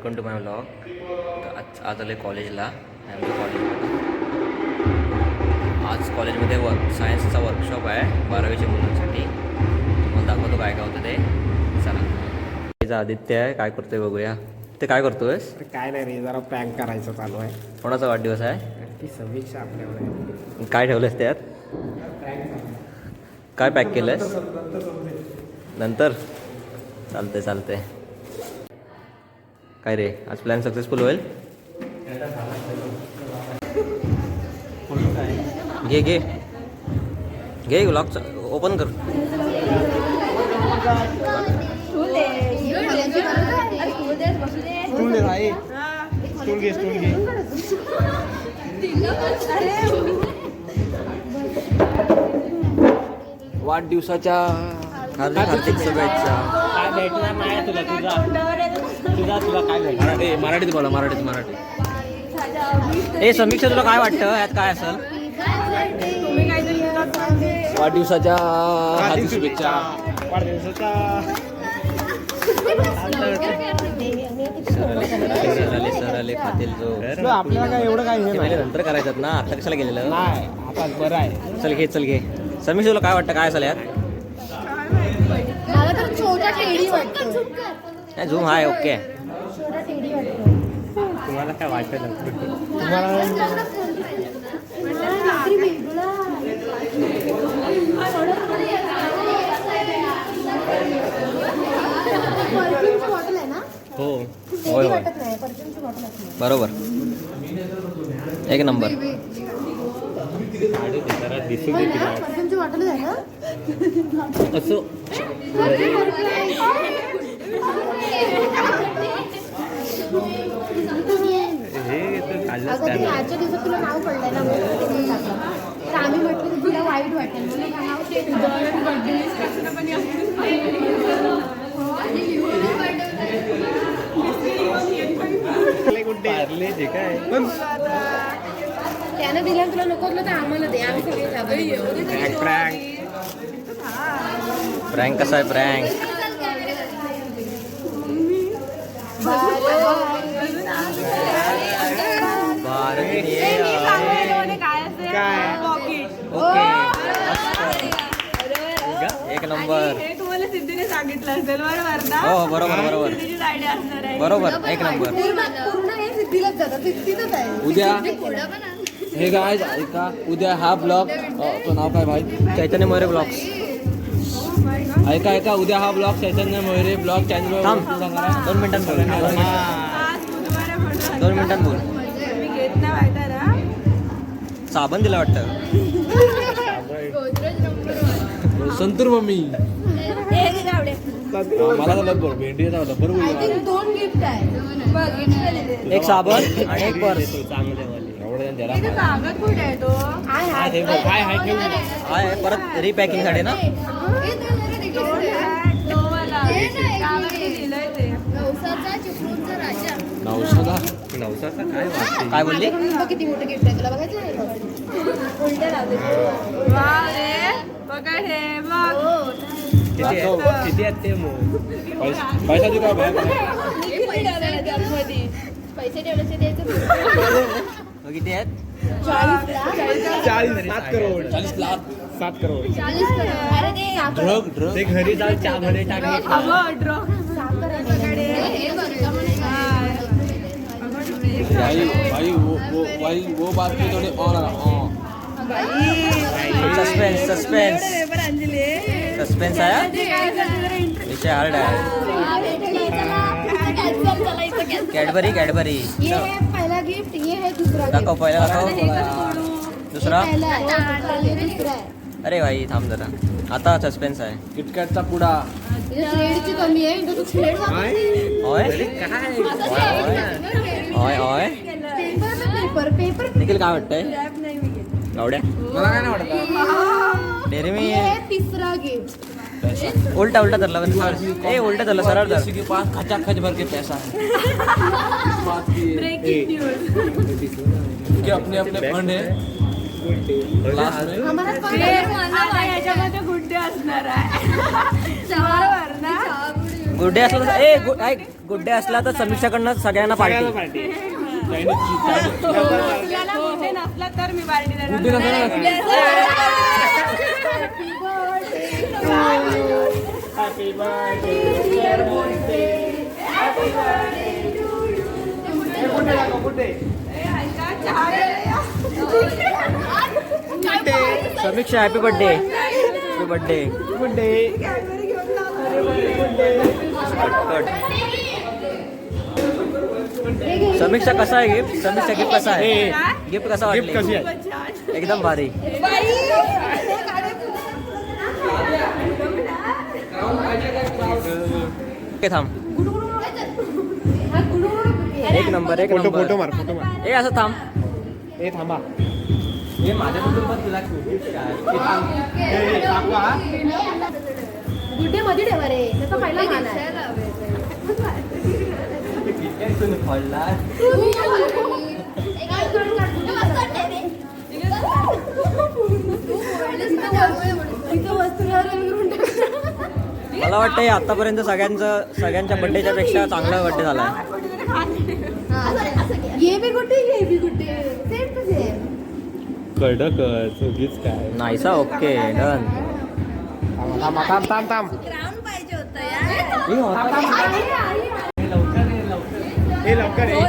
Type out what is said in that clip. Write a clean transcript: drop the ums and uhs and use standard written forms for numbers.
Welcome to my vlog. तर आज आले कॉलेजला. आमच्या कॉलेजमध्ये आज कॉलेजमध्ये सायन्सचा वर्कशॉप आहे 12वीच्या मुलांसाठी. तुम्हाला दाखवतो काय काय होतं ते. चला. तिचा आदित्य आहे, काय करतोय बघूया. ते काय करतोयस? काय नाही रे, जरा प्रँक करायचं चालू आहे. कोणाचा वाढदिवस आहे? ती समीक्षा आपल्याकडे. काय ठेवलंस त्यात? काय पॅक केलंस? नंतर चालतंय चालतंय. काय रे, आज प्लॅन सक्सेसफुल होईल? घे घे घे लॉक ओपन कर. स्टूल दे भाई, स्टूल घे, स्टूल घे. वाढदिवसाच्या हार्दिक शुभेच्छा. काय भेटणार नाही तुला, तुला काय भेटणार? मराठीत बोला, मराठीत. ए समीक्षा, तुला काय वाटतं यात काय असेल? वाढदिवसाच्या हार्दिक शुभेच्छा. वाढदिवसाच्या सर आले खातील जो. आपल्याला काय एवढं काय हे नाही. नंतर करायचं ना, आता कशाला गेलेलं? नाही, आता बरं आहे. चल घे. समीक्षा, तुला काय वाटतं काय असेल यात? मला तर छोटा टेडी वाटतो. झूम हाय ओके. छोटा टेडी वाटतो. तुम्हाला काय वाटतं? तुम्हाला परफ्यूमची बॉटल आहे ना? हो टेडी वाटत नाही, परफ्यूमची बॉटल आहे. बरोबर, एक नंबर. दिसू होय ना? परफ्यूमची बॉटल आहे ना? असो. अगं ते आजच्या दिवसात तुला नाव पडलंय ना, म्हणून ते घेऊन टाकलं. तर आम्ही म्हटलं की तुला वाईट वाटेल म्हणून हा नाव ते त्यानं दिलं तुला नको तर आम्हाला दे, आम्ही सगळे प्रँक कसा आहे प्रँक? एक नंबर. तुम्हाला सिद्धीने सांगितलं असेल बरोबर ना? हो बरोबर सिद्धीचीच आयडिया असणार आहे. बरोबर, एक नंबर. पूर्ण हे सिद्धीलाच जातं, सिद्धीतच आहे. उद्या हे गाइस ऐका, उद्या हा ब्लॉग तो नाव काय भाई? चैतन्य मोरे ब्लॉग्स. ऐका उद्या हा ब्लॉग चैतन्य मोरे ब्लॉग चॅनल. थांब 2 मिनिटांत बोल. आज बुधवार आहे म्हणून 2 मिनिटांत बोल. मी घेत नाही वाईट ना. साबण दिला वाटतं. संतूर मम्मी मला तर लब्बर भेंडी लब्बर आय थिंक 2 गिफ्ट आहे. एक साबण आणि एक पर्स. इथे कागद कुठे आहे तो? आहे परत रिपॅकिंग साठी ना. तो वाला कागद मी दिलंय ते. नवसाचा काय बोलली? बघ किती मोठं गिफ्ट आहे, तुला बघायचं आहे का? उलट्या लावते. वाव रे, बघा हे बघ. किती आहेत ते पैसा देऊ का बाहेर? पैसे ठेवल्याचे द्यायचं. किती आहेत? 40 लाख 7 करोड. अरे ते ड्रग ते घरी जाऊन चहामध्ये टाकले. अगं ड्रॉ भाई वो बात पे थोड़े और सस्पेन्स आहे. विषय हार्ड आहे. कॅडबरी ये है पहला गिफ्ट, ये है दूसरा दाखव, पहिला दाखव. दुसरा. पहला है, ये दूसरा है. अरे भाई थांब जरा, आता सस्पेन्स आहे. किटकॅटचा पुडा. थ्रेडची कमी आहे, इथं तू थ्रेड होय होय. पेपर निखिल काय वाटतंय? गावड्या मला काय नाही वाटत. डेअरी मी ये है तीसरा गिफ्ट. उलटा धरला. ए उलटा धरला, सरळ धर. किसी के पास खचाखच भर के पैसा है. Breaking news. के अपने फंड है. लास्ट में आम्हाला पण आता याच्यामध्ये गुड्डे असणार आहे. बरोबर ना? गुड्डे असला तर गुड्डे असला तर समीक्षाकडनं सगळ्यांना पार्टी. तुला मोठे नसला तर मी पार्टी देणार. Samiksha happy birthday. Happy birthday. Samiksha कसा आहे गिफ्ट? समीक्षा गिफ्ट कसा आहे? गिफ्ट कसा वाटली? कशी आहे? एकदम भारी. ओके थांब. एक नंबर. फोटो मार. ए असं थांब. ए थांबा. हे माझ्याबद्दल पण तुला गुड्डे मध्ये ठेवा रे, त्याचा पहिला मान आहे. मला वाटतं आतापर्यंत सगळ्यांच्या बर्थडेच्या पेक्षा चांगला बर्थडे झाला. ये भी गुड्डे, ये भी गुड्डे, सेम टू सेम. कडक चुकीच काय. नाहीसा. Okay done. थांब. पाहिजे होतं यार. हे लवकर ये.